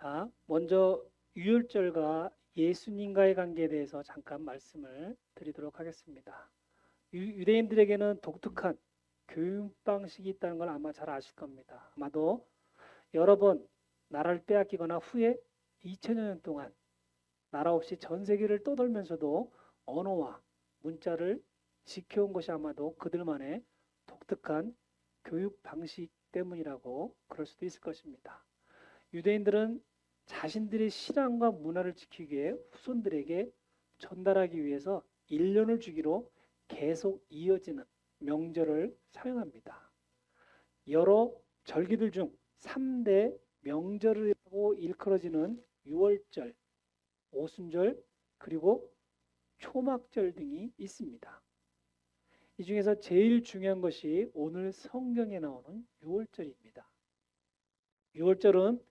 자, 먼저 유월절과 예수님과의 관계에 대해서 잠깐 말씀을 드리도록 하겠습니다. 유대인들에게는 독특한 교육 방식이 있다는 걸 아마 잘 아실 겁니다. 아마도 여러 번 나라를 빼앗기거나 후에 2000여 년 동안 나라 없이 전 세계를 떠돌면서도 언어와 문자를 지켜온 것이 아마도 그들만의 독특한 교육 방식 때문이라고 그럴 수도 있을 것입니다. 유대인들은 자신들의 신앙과 문화를 지키기 위해 후손들에게 전달하기 위해서 1년을 주기로 계속 이어지는 명절을 사용합니다. 여러 절기들 중 3대 명절이라고 일컬어지는 유월절, 오순절, 그리고 초막절 등이 있습니다. 이 중에서 제일 중요한 것이 오늘 성경에 나오는 유월절입니다. 유월절은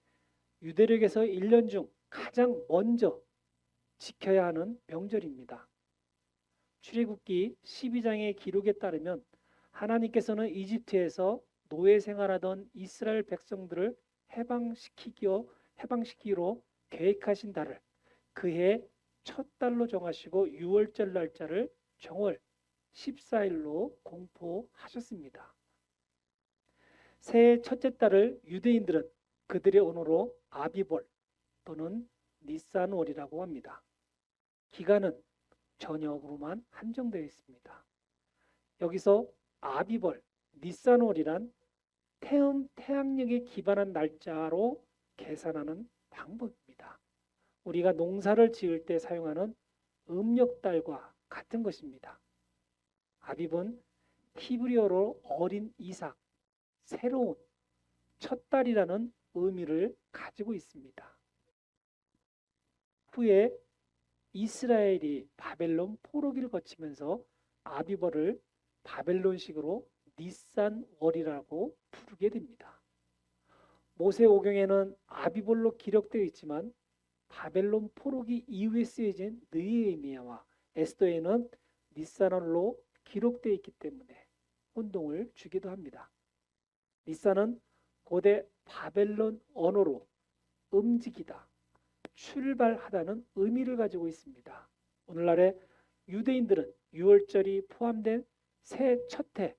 유대력에서 1년 중 가장 먼저 지켜야 하는 명절입니다. 출애굽기 12장의 기록에 따르면 하나님께서는 이집트에서 노예 생활하던 이스라엘 백성들을 해방시키기로 계획하신 달을 그해 첫 달로 정하시고 유월절 날짜를 정월 14일로 공포하셨습니다. 새해 첫째 달을 유대인들은 그들의 언어로 아비볼 또는 니산월이라고 합니다. 기간은 저녁으로만 한정되어 있습니다. 여기서 아비벌, 니산월이란 태양력에 기반한 날짜로 계산하는 방법입니다. 우리가 농사를 지을 때 사용하는 음력달과 같은 것입니다. 아빕은 히브리어로 어린 이삭, 새로운 첫 달이라는 의미를 가지고 있습니다. 후에 이스라엘이 바벨론 포로기를 거치면서 아비벌을 바벨론식으로 니산월이라고 부르게 됩니다. 모세오경에는 아비벌로 기록되어 있지만 바벨론 포로기 이후에 쓰여진 느헤미야와 에스더에는 니산월로 기록되어 있기 때문에 혼동을 주기도 합니다. 니산은 고대 바벨론 언어로 움직이다, 출발하다는 의미를 가지고 있습니다. 오늘날의 유대인들은 유월절이 포함된 새해 첫해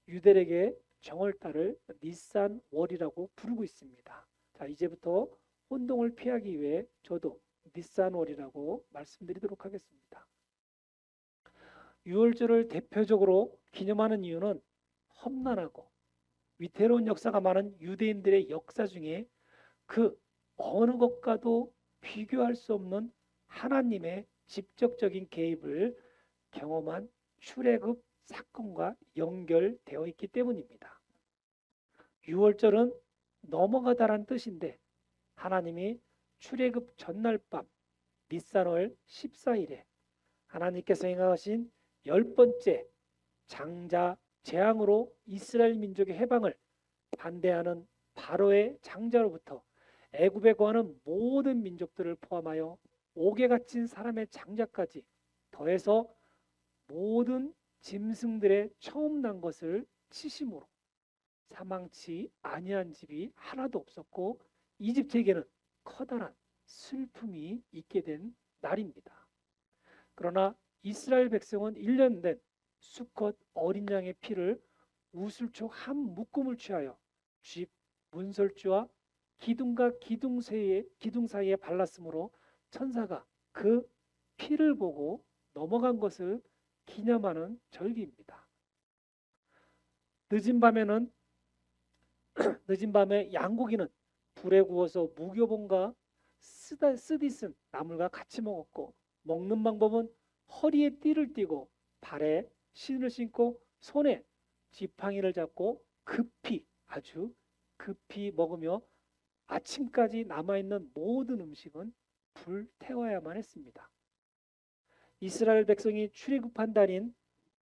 유대력의 정월달을 니산월이라고 부르고 있습니다. 자, 이제부터 혼동을 피하기 위해 저도 니산월이라고 말씀드리도록 하겠습니다. 유월절을 대표적으로 기념하는 이유는 험난하고 위태로운 역사가 많은 유대인들의 역사 중에 그 어느 것과도 비교할 수 없는 하나님의 직접적인 개입을 경험한 출애굽 사건과 연결되어 있기 때문입니다. 유월절은 넘어가다란 뜻인데 하나님이 출애굽 전날 밤 니산월 14일에 하나님께서 행하신 10번째 장자 재앙으로 이스라엘 민족의 해방을 반대하는 바로의 장자로부터 애굽에 거하는 모든 민족들을 포함하여 옥에 갇힌 사람의 장자까지 더해서 모든 짐승들의 처음 난 것을 치심으로 사망치 아니한 집이 하나도 없었고 이집트에게는 커다란 슬픔이 있게 된 날입니다. 그러나 이스라엘 백성은 1년 된 수컷 어린 양의 피를 우슬초 한 묶음을 취하여 쥐 문설주와 기둥과 기둥 사이에 발랐으므로 천사가 그 피를 보고 넘어간 것을 기념하는 절기입니다. 늦은 밤에 양고기는 불에 구워서 무교본과 쓰디쓴 나물과 같이 먹었고 먹는 방법은 허리에 띠를 띠고 발에 신을 신고 손에 지팡이를 잡고 아주 급히 먹으며 아침까지 남아있는 모든 음식은 불태워야만 했습니다. 이스라엘 백성이 출애굽한 달인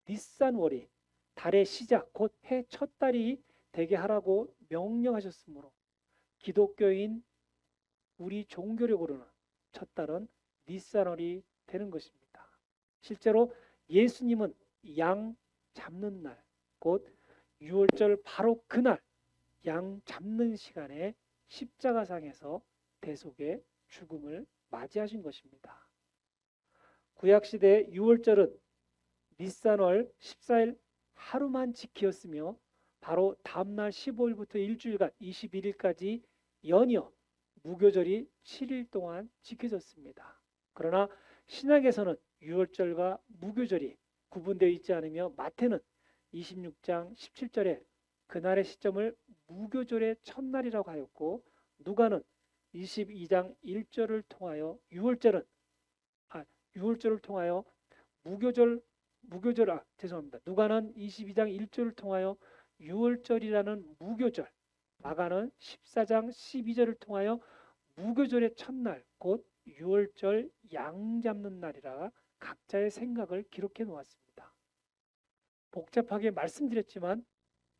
니산월이 달의 시작 곧 해 첫 달이 되게 하라고 명령하셨으므로 기독교인 우리 종교력으로는 첫 달은 니산월이 되는 것입니다. 실제로 예수님은 양 잡는 날, 곧 유월절 바로 그날 양 잡는 시간에 십자가상에서 대속의 죽음을 맞이하신 것입니다. 구약시대 유월절은 니산월 14일 하루만 지키었으며 바로 다음날 15일부터 일주일간 21일까지 연이어 무교절이 7일 동안 지켜졌습니다. 그러나 신약에서는 유월절과 무교절이 구분되어 있지 않으며 마태는 26장 17절에 그날의 시점을 무교절의 첫날이라고 하였고 누가는 22장 1절을 통하여 유월절을 통하여 죄송합니다. 누가는 22장 1절을 통하여 유월절이라는 무교절, 마가는 14장 12절을 통하여 무교절의 첫날, 곧 유월절 양 잡는 날이라 각자의 생각을 기록해 놓았습니다. 복잡하게 말씀드렸지만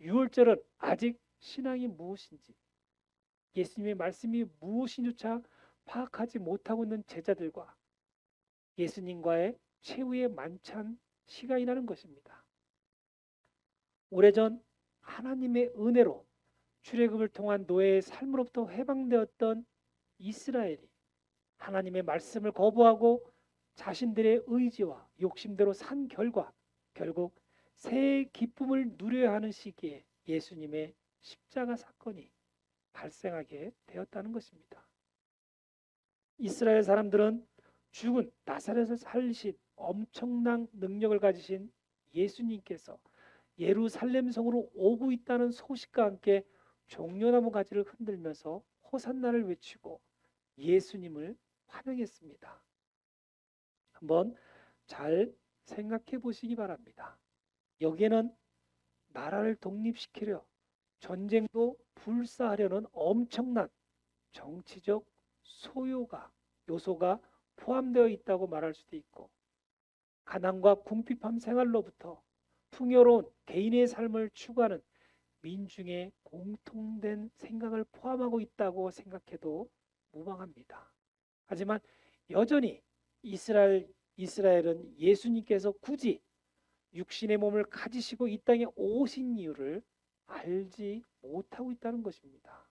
유월절은 아직 신앙이 무엇인지, 예수님의 말씀이 무엇인지조차 파악하지 못하고 있는 제자들과 예수님과의 최후의 만찬 시간이라는 것입니다. 오래전 하나님의 은혜로 출애굽을 통한 노예의 삶으로부터 해방되었던 이스라엘이 하나님의 말씀을 거부하고 자신들의 의지와 욕심대로 산 결과 결국 새의 기쁨을 누려야 하는 시기에 예수님의 십자가 사건이 발생하게 되었다는 것입니다. 이스라엘 사람들은 죽은 나사렛을 살리신 엄청난 능력을 가지신 예수님께서 예루살렘 성으로 오고 있다는 소식과 함께 종려나무 가지를 흔들면서 호산나를 외치고 예수님을 환영했습니다. 한번 잘 생각해 보시기 바랍니다. 여기에는 나라를 독립시키려 전쟁도 불사하려는 엄청난 정치적 요소가 포함되어 있다고 말할 수도 있고 가난과 궁핍한 생활로부터 풍요로운 개인의 삶을 추구하는 민중의 공통된 생각을 포함하고 있다고 생각해도 무방합니다. 하지만 여전히 이스라엘은 예수님께서 굳이 육신의 몸을 가지시고 이 땅에 오신 이유를 알지 못하고 있다는 것입니다.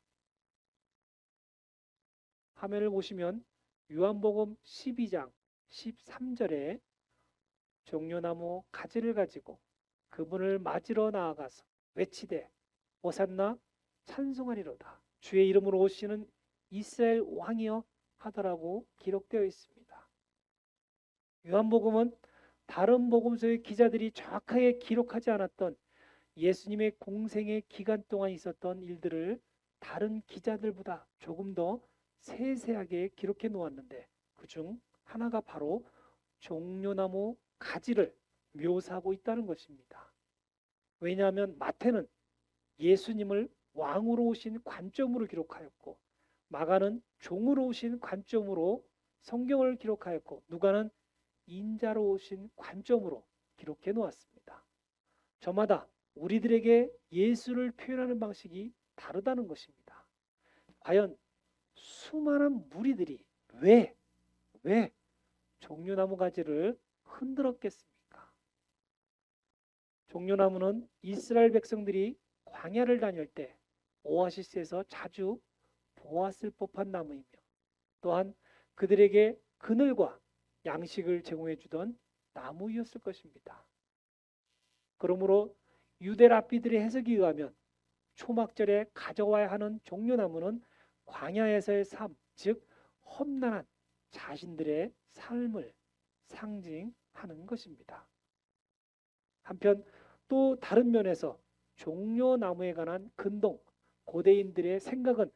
화면을 보시면 요한복음 12장 13절에 종려나무 가지를 가지고 그분을 맞으러 나아가서 외치되 호산나 찬송하리로다 주의 이름으로 오시는 이스라엘 왕이여 하더라고 기록되어 있습니다. 요한복음은 다른 복음서의 기자들이 정확하게 기록하지 않았던 예수님의 공생의 기간 동안 있었던 일들을 다른 기자들보다 조금 더 세세하게 기록해 놓았는데 그중 하나가 바로 종려나무 가지를 묘사하고 있다는 것입니다. 왜냐하면 마태는 예수님을 왕으로 오신 관점으로 기록하였고 마가는 종으로 오신 관점으로 성경을 기록하였고 누가는 인자로 오신 관점으로 기록해 놓았습니다. 저마다 우리들에게 예수를 표현하는 방식이 다르다는 것입니다. 과연 수많은 무리들이 왜 종려나무 가지를 흔들었겠습니까? 종려나무는 이스라엘 백성들이 광야를 다닐 때 오아시스에서 자주 보았을 법한 나무이며 또한 그들에게 그늘과 양식을 제공해 주던 나무였을 것입니다. 그러므로 유대 랍비들의 해석에 의하면 초막절에 가져와야 하는 종려나무는 광야에서의 삶, 즉 험난한 자신들의 삶을 상징하는 것입니다. 한편 또 다른 면에서 종려나무에 관한 근동 고대인들의 생각은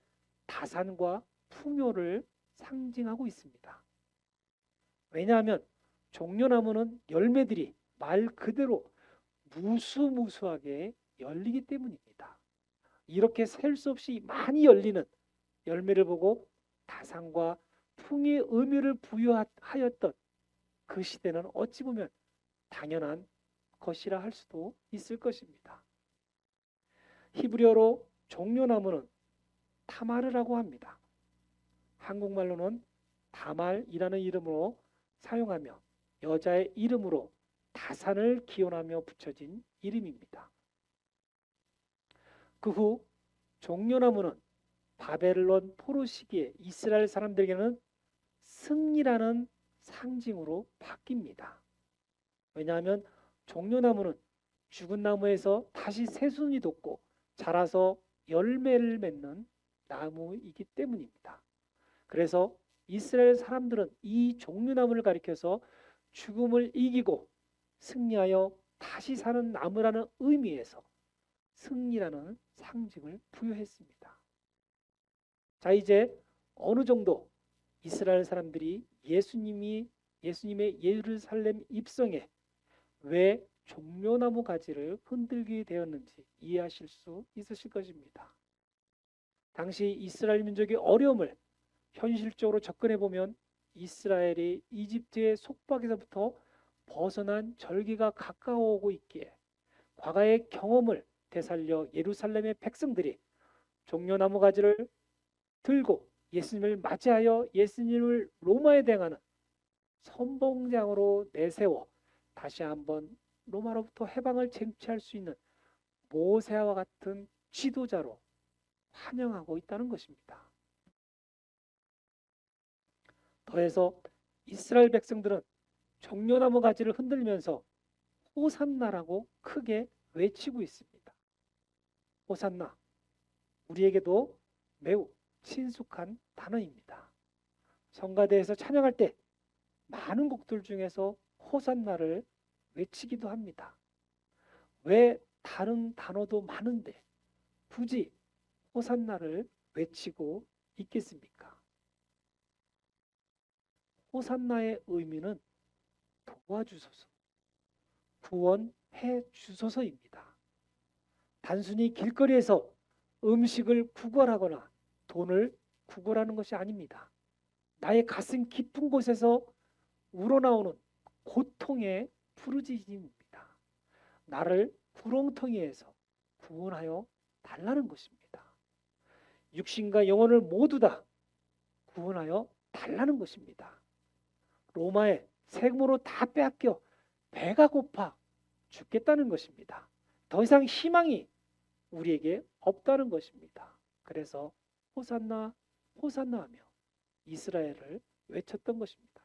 다산과 풍요를 상징하고 있습니다. 왜냐하면 종려나무는 열매들이 말 그대로 무수무수하게 열리기 때문입니다. 이렇게 셀 수 없이 많이 열리는 열매를 보고 다산과 풍의 의미를 부여하였던 그 시대는 어찌 보면 당연한 것이라 할 수도 있을 것입니다. 히브리어로 종려나무는 타마르라고 합니다. 한국말로는 다말이라는 이름으로 사용하며 여자의 이름으로 다산을 기원하며 붙여진 이름입니다. 그 후 종려나무는 바벨론 포로 시기에 이스라엘 사람들에게는 승리라는 상징으로 바뀝니다. 왜냐하면 종려나무는 죽은 나무에서 다시 새순이 돋고 자라서 열매를 맺는 나무이기 때문입니다. 그래서 이스라엘 사람들은 이 종려나무를 가리켜서 죽음을 이기고 승리하여 다시 사는 나무라는 의미에서 승리라는 상징을 부여했습니다. 자, 이제 어느 정도 이스라엘 사람들이 예수님의 예루살렘 입성에 왜 종려나무 가지를 흔들게 되었는지 이해하실 수 있으실 것입니다. 당시 이스라엘 민족의 어려움을 현실적으로 접근해 보면 이스라엘이 이집트의 속박에서부터 벗어난 절기가 가까워오고 있기에 과거의 경험을 되살려 예루살렘의 백성들이 종려나무 가지를 들고 예수님을 맞이하여 예수님을 로마에 대항하는 선봉장으로 내세워 다시 한번 로마로부터 해방을 쟁취할 수 있는 모세와 같은 지도자로 환영하고 있다는 것입니다. 더해서 이스라엘 백성들은 종려나무 가지를 흔들면서 호산나라고 크게 외치고 있습니다. 호산나, 우리에게도 매우 친숙한 단어입니다. 성가대에서 찬양할 때 많은 곡들 중에서 호산나를 외치기도 합니다. 왜 다른 단어도 많은데 굳이 호산나를 외치고 있겠습니까? 호산나의 의미는 도와주소서, 구원해 주소서입니다. 단순히 길거리에서 음식을 구걸하거나 돈을 구걸하는 것이 아닙니다. 나의 가슴 깊은 곳에서 우러나오는 고통의 부르짖음입니다. 나를 구렁텅이에서 구원하여 달라는 것입니다. 육신과 영혼을 모두 다 구원하여 달라는 것입니다. 로마에 세금으로 다 빼앗겨 배가 고파 죽겠다는 것입니다. 더 이상 희망이 우리에게 없다는 것입니다. 그래서 호산나 호산나 하며 이스라엘을 외쳤던 것입니다.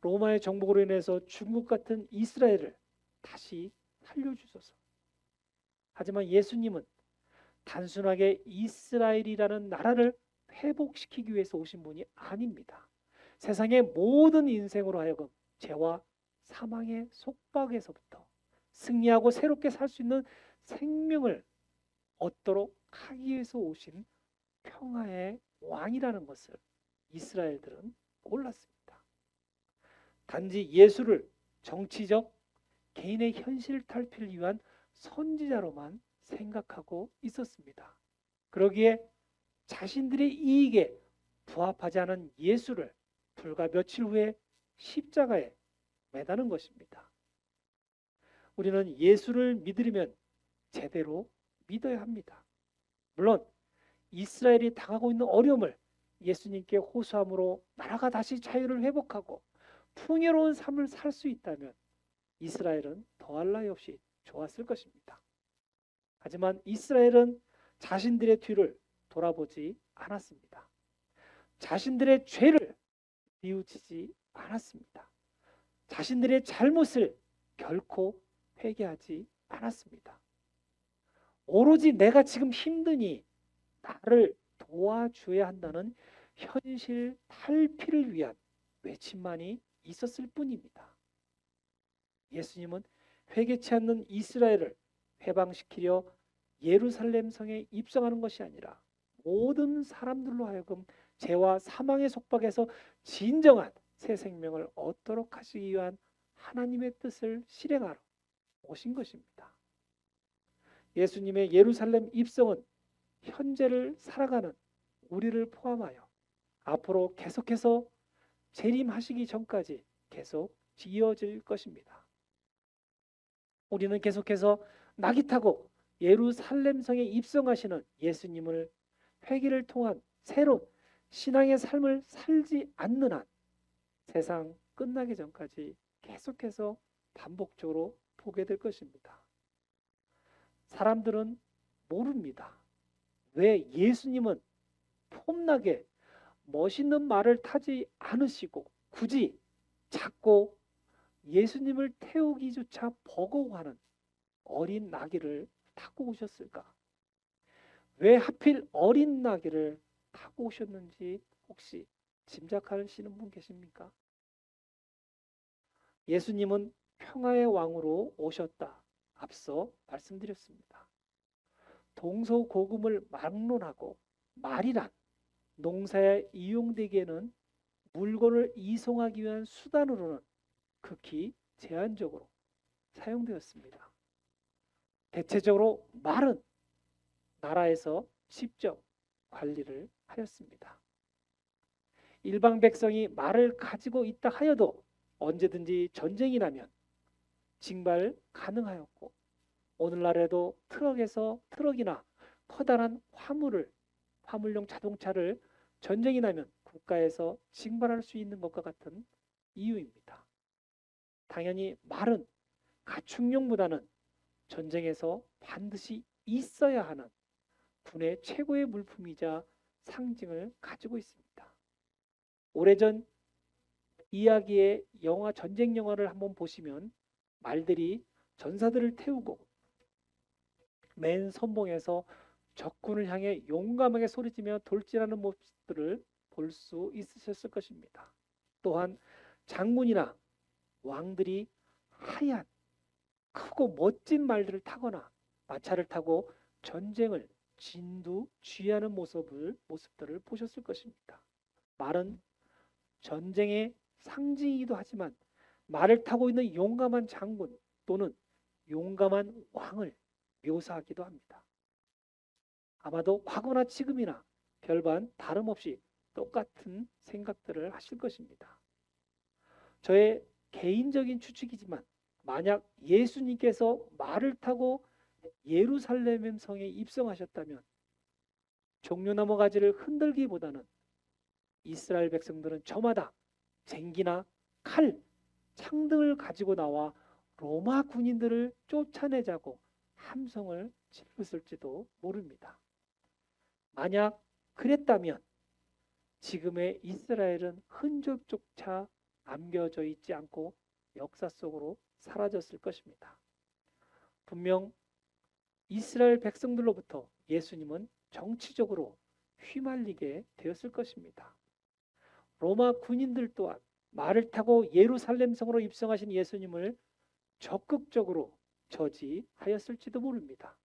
로마의 정복으로 인해서 중국 같은 이스라엘을 다시 살려주소서. 하지만 예수님은 단순하게 이스라엘이라는 나라를 회복시키기 위해서 오신 분이 아닙니다. 세상의 모든 인생으로 하여금 죄와 사망의 속박에서부터 승리하고 새롭게 살 수 있는 생명을 얻도록 하기 위해서 오신 평화의 왕이라는 것을 이스라엘들은 몰랐습니다. 단지 예수를 정치적 개인의 현실 탈피를 위한 선지자로만 생각하고 있었습니다. 그러기에 자신들의 이익에 부합하지 않은 예수를 불과 며칠 후에 십자가에 매다는 것입니다. 우리는 예수를 믿으려면 제대로 믿어야 합니다. 물론 이스라엘이 당하고 있는 어려움을 예수님께 호소함으로 나라가 다시 자유를 회복하고 풍요로운 삶을 살 수 있다면 이스라엘은 더할 나위 없이 좋았을 것입니다. 하지만 이스라엘은 자신들의 뒤를 돌아보지 않았습니다. 자신들의 죄를 뉘우치지 않았습니다. 자신들의 잘못을 결코 회개하지 않았습니다. 오로지 내가 지금 힘드니 나를 도와줘야 한다는 현실 탈피를 위한 외침만이 있었을 뿐입니다. 예수님은 회개치 않는 이스라엘을 해방시키려 예루살렘 성에 입성하는 것이 아니라 모든 사람들로 하여금 죄와 사망의 속박에서 진정한 새 생명을 얻도록 하시기 위한 하나님의 뜻을 실행하러 오신 것입니다. 예수님의 예루살렘 입성은 현재를 살아가는 우리를 포함하여 앞으로 계속해서 재림하시기 전까지 계속 이어질 것입니다. 우리는 계속해서 낙이 타고 예루살렘 성에 입성하시는 예수님을 회개를 통한 새로운 신앙의 삶을 살지 않는 한 세상 끝나기 전까지 계속해서 반복적으로 보게 될 것입니다. 사람들은 모릅니다. 왜 예수님은 폼나게 멋있는 말을 타지 않으시고 굳이 작고 예수님을 태우기조차 버거워하는 어린 나귀를 타고 오셨을까? 왜 하필 어린 나귀를 타고 오셨는지 혹시 짐작하시는 분 계십니까? 예수님은 평화의 왕으로 오셨다. 앞서 말씀드렸습니다. 동서고금을 막론하고 말이란 농사에 이용되기에는 물건을 이송하기 위한 수단으로는 극히 제한적으로 사용되었습니다. 대체적으로 말은 나라에서 직접 관리를 하였습니다. 일반 백성이 말을 가지고 있다 하여도 언제든지 전쟁이 나면 징발 가능하였고 오늘날에도 트럭이나 커다란 화물용 자동차를 전쟁이 나면 국가에서 징발할 수 있는 것과 같은 이유입니다. 당연히 말은 가축용보다는 전쟁에서 반드시 있어야 하는 군의 최고의 물품이자 상징을 가지고 있습니다. 오래전 이야기의 전쟁 영화를 한번 보시면 말들이 전사들을 태우고 맨 선봉에서 적군을 향해 용감하게 소리치며 돌진하는 모습들을 볼 수 있으셨을 것입니다. 또한 장군이나 왕들이 하얀 크고 멋진 말들을 타거나 마차를 타고 전쟁을 진두지휘하는 모습들을 보셨을 것입니다. 말은 전쟁의 상징이기도 하지만 말을 타고 있는 용감한 장군 또는 용감한 왕을 묘사하기도 합니다. 아마도 과거나 지금이나 별반 다름없이 똑같은 생각들을 하실 것입니다. 저의 개인적인 추측이지만 만약 예수님께서 말을 타고 예루살렘 성에 입성하셨다면 종려나무 가지를 흔들기보다는 이스라엘 백성들은 저마다 쟁기나 칼, 창 등을 가지고 나와 로마 군인들을 쫓아내자고 함성을 질렀을지도 모릅니다. 만약 그랬다면 지금의 이스라엘은 흔적조차 남겨져 있지 않고 역사 속으로 사라졌을 것입니다. 분명 이스라엘 백성들로부터 예수님은 정치적으로 휘말리게 되었을 것입니다. 로마 군인들 또한 말을 타고 예루살렘 성으로 입성하신 예수님을 적극적으로 저지하였을지도 모릅니다.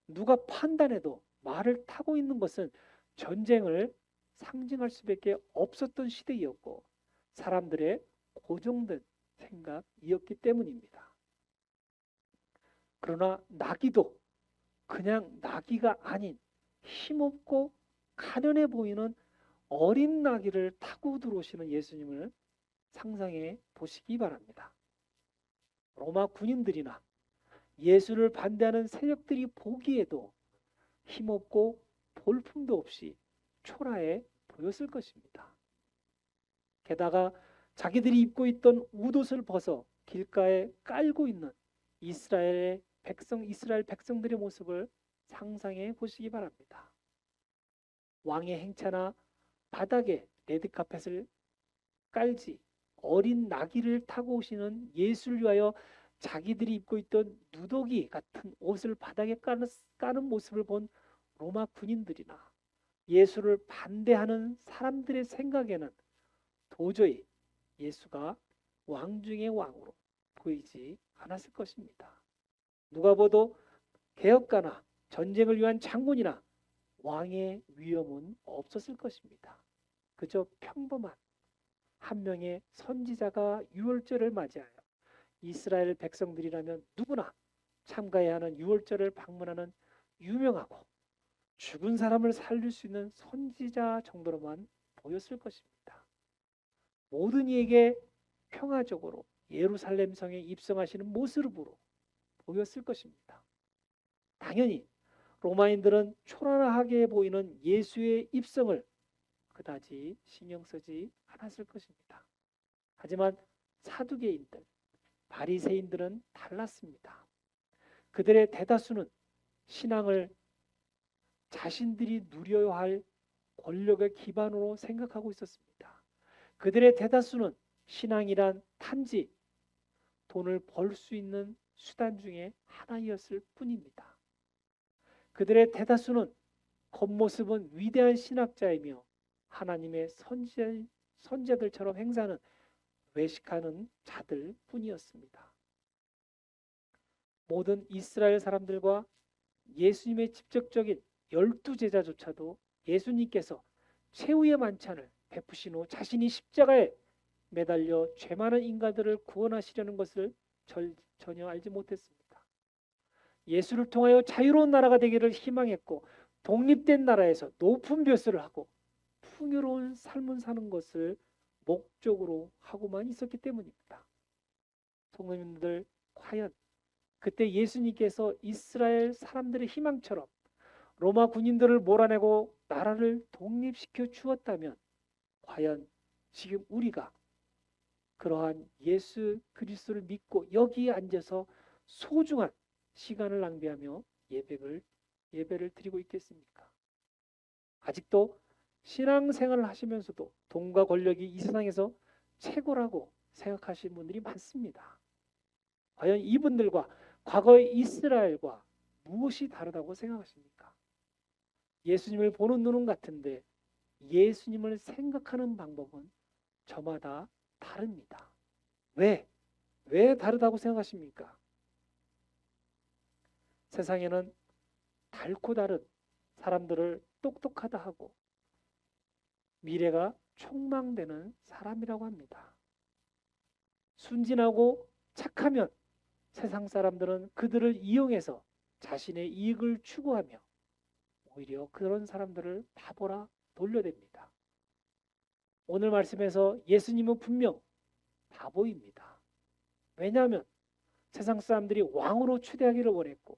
누가 판단해도 말을 타고 있는 것은 전쟁을 상징할 수밖에 없었던 시대이었고 사람들의 고정된 생각이었기 때문입니다. 그러나 나귀도 그냥 나귀가 아닌 힘없고 가련해 보이는 어린 나귀를 타고 들어오시는 예수님을 상상해 보시기 바랍니다. 로마 군인들이나 예수를 반대하는 세력들이 보기에도 힘없고 볼품도 없이 초라해 보였을 것입니다. 게다가 자기들이 입고 있던 웃옷을 벗어 길가에 깔고 있는 이스라엘 백성들의 모습을 상상해 보시기 바랍니다. 왕의 행차나 바닥에 레드카펫을 깔지 어린 나귀를 타고 오시는 예수를 위하여 자기들이 입고 있던 누더기 같은 옷을 바닥에 까는 모습을 본 로마 군인들이나 예수를 반대하는 사람들의 생각에는 도저히 예수가 왕 중의 왕으로 보이지 않았을 것입니다. 누가 봐도 개혁가나 전쟁을 위한 장군이나 왕의 위엄은 없었을 것입니다. 그저 평범한 한 명의 선지자가 유월절을 맞이하여 이스라엘 백성들이라면 누구나 참가해야 하는 유월절을 방문하는 유명하고 죽은 사람을 살릴 수 있는 선지자 정도로만 보였을 것입니다. 모든 이에게 평화적으로 예루살렘 성에 입성하시는 모습으로 보였을 것입니다. 당연히 로마인들은 초라하게 보이는 예수의 입성을 그다지 신경 쓰지 않았을 것입니다. 하지만 사두개인들, 바리새인들은 달랐습니다. 그들의 대다수는 신앙을 자신들이 누려야 할 권력의 기반으로 생각하고 있었습니다. 그들의 대다수는 신앙이란 단지 돈을 벌 수 있는 수단 중에 하나였을 뿐입니다. 그들의 대다수는 겉모습은 위대한 신학자이며 하나님의 선지자들처럼 행사하는 외식하는 자들 뿐이었습니다. 모든 이스라엘 사람들과 예수님의 직접적인 12제자조차도 예수님께서 최후의 만찬을 베푸신 후 자신이 십자가에 매달려 죄 많은 인간들을 구원하시려는 것을 전혀 알지 못했습니다. 예수를 통하여 자유로운 나라가 되기를 희망했고 독립된 나라에서 높은 벼슬을 하고 풍요로운 삶을 사는 것을 목적으로 하고만 있었기 때문입니다. 성도님들, 과연 그때 예수님께서 이스라엘 사람들의 희망처럼 로마 군인들을 몰아내고 나라를 독립시켜 주었다면 과연 지금 우리가 그러한 예수 그리스도를 믿고 여기에 앉아서 소중한 시간을 낭비하며 예배를 드리고 있겠습니까? 아직도 신앙생활을 하시면서도 돈과 권력이 이 세상에서 최고라고 생각하시는 분들이 많습니다. 과연 이분들과 과거의 이스라엘과 무엇이 다르다고 생각하십니까? 예수님을 보는 눈은 같은데 예수님을 생각하는 방법은 저마다 다릅니다. 왜 다르다고 생각하십니까? 세상에는 닳고 다른 사람들을 똑똑하다 하고 미래가 촉망되는 사람이라고 합니다. 순진하고 착하면 세상 사람들은 그들을 이용해서 자신의 이익을 추구하며 오히려 그런 사람들을 바보라 놀려댑니다. 오늘 말씀에서 예수님은 분명 바보입니다. 왜냐하면 세상 사람들이 왕으로 추대하기를 원했고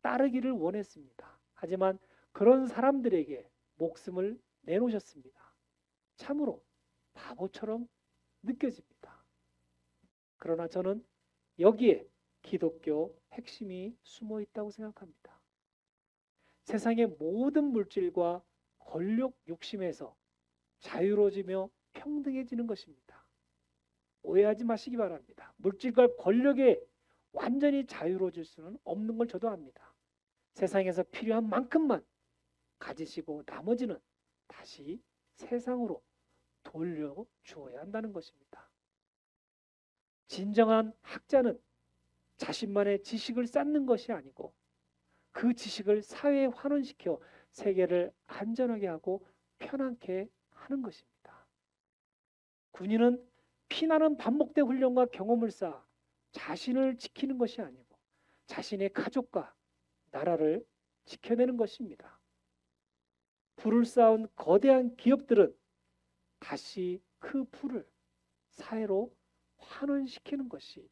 따르기를 원했습니다. 하지만 그런 사람들에게 목숨을 내놓으셨습니다. 참으로 바보처럼 느껴집니다. 그러나 저는 여기에 기독교 핵심이 숨어 있다고 생각합니다. 세상의 모든 물질과 권력 욕심에서 자유로워지며 평등해지는 것입니다. 오해하지 마시기 바랍니다. 물질과 권력에 완전히 자유로워질 수는 없는 걸 저도 압니다. 세상에서 필요한 만큼만 가지시고 나머지는 다시 세상으로 돌려주어야 한다는 것입니다. 진정한 학자는 자신만의 지식을 쌓는 것이 아니고 그 지식을 사회에 환원시켜 세계를 안전하게 하고 편안케 하는 것입니다. 군인은 피나는 반복대 훈련과 경험을 쌓아 자신을 지키는 것이 아니고 자신의 가족과 나라를 지켜내는 것입니다. 부를 쌓은 거대한 기업들은 다시 그 부를 사회로 환원시키는 것이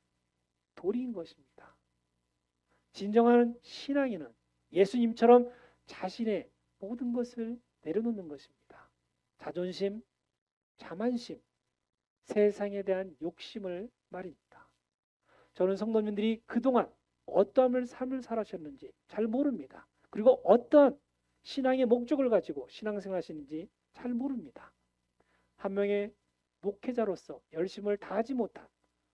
도리인 것입니다. 진정한 신앙인은 예수님처럼 자신의 모든 것을 내려놓는 것입니다. 자존심, 자만심, 세상에 대한 욕심을 말입니다. 저는 성도님들이 그동안 어떠한 삶을 살아셨는지 잘 모릅니다. 그리고 어떠한 신앙의 목적을 가지고 신앙생활 하시는지 잘 모릅니다. 한 명의 목회자로서 열심을 다하지 못한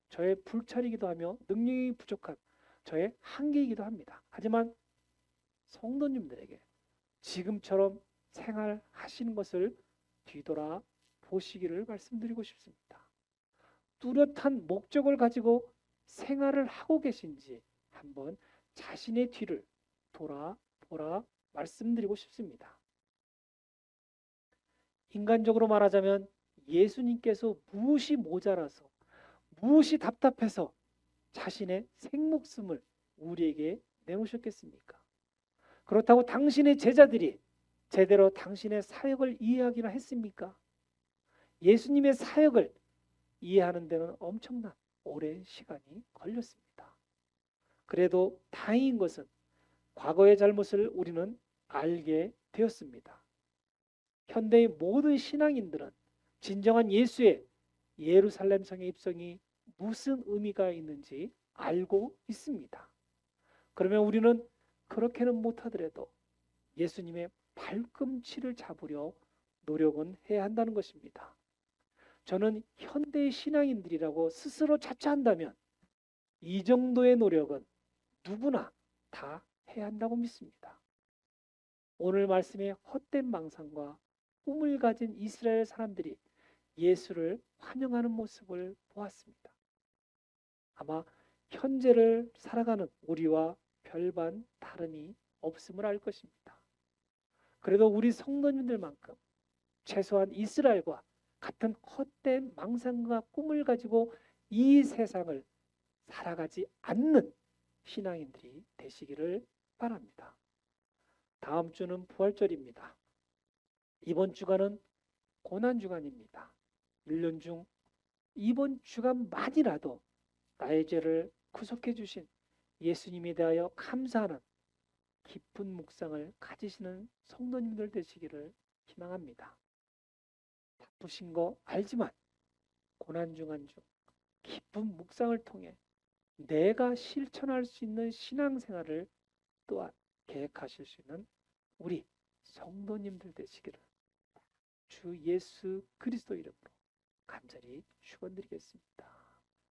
저의 불찰이기도 하며 능력이 부족한 저의 한계이기도 합니다. 하지만 성도님들에게 지금처럼 생활하시는 것을 뒤돌아 보시기를 말씀드리고 싶습니다. 뚜렷한 목적을 가지고 생활을 하고 계신지 한번 자신의 뒤를 돌아보라 말씀드리고 싶습니다. 인간적으로 말하자면 예수님께서 무엇이 모자라서 무엇이 답답해서 자신의 생목숨을 우리에게 내놓으셨겠습니까? 그렇다고 당신의 제자들이 제대로 당신의 사역을 이해하기나 했습니까? 예수님의 사역을 이해하는 데는 엄청난 오랜 시간이 걸렸습니다. 그래도 다행인 것은 과거의 잘못을 우리는 알게 되었습니다. 현대의 모든 신앙인들은 진정한 예수의 예루살렘 성의 입성이 무슨 의미가 있는지 알고 있습니다. 그러면 우리는 그렇게는 못하더라도 예수님의 발꿈치를 잡으려 노력은 해야 한다는 것입니다. 저는 현대의 신앙인들이라고 스스로 자처한다면 이 정도의 노력은 누구나 다 해야 한다고 믿습니다. 오늘 말씀의 헛된 망상과 꿈을 가진 이스라엘 사람들이 예수를 환영하는 모습을 보았습니다. 아마 현재를 살아가는 우리와 별반 다름이 없음을 알 것입니다. 그래도 우리 성도님들만큼 최소한 이스라엘과 같은 헛된 망상과 꿈을 가지고 이 세상을 살아가지 않는 신앙인들이 되시기를 바랍니다. 다음 주는 부활절입니다. 이번 주간은 고난주간입니다. 1년 중 이번 주간만이라도 나의 죄를 구속해 주신 예수님에 대하여 감사하는 깊은 묵상을 가지시는 성도님들 되시기를 희망합니다. 바쁘신 거 알지만 고난주간 중 깊은 묵상을 통해 내가 실천할 수 있는 신앙생활을 또한 계획하실 수 있는 우리 성도님들 되시기를 주 예수 그리스도 이름으로 간절히 축원드리겠습니다.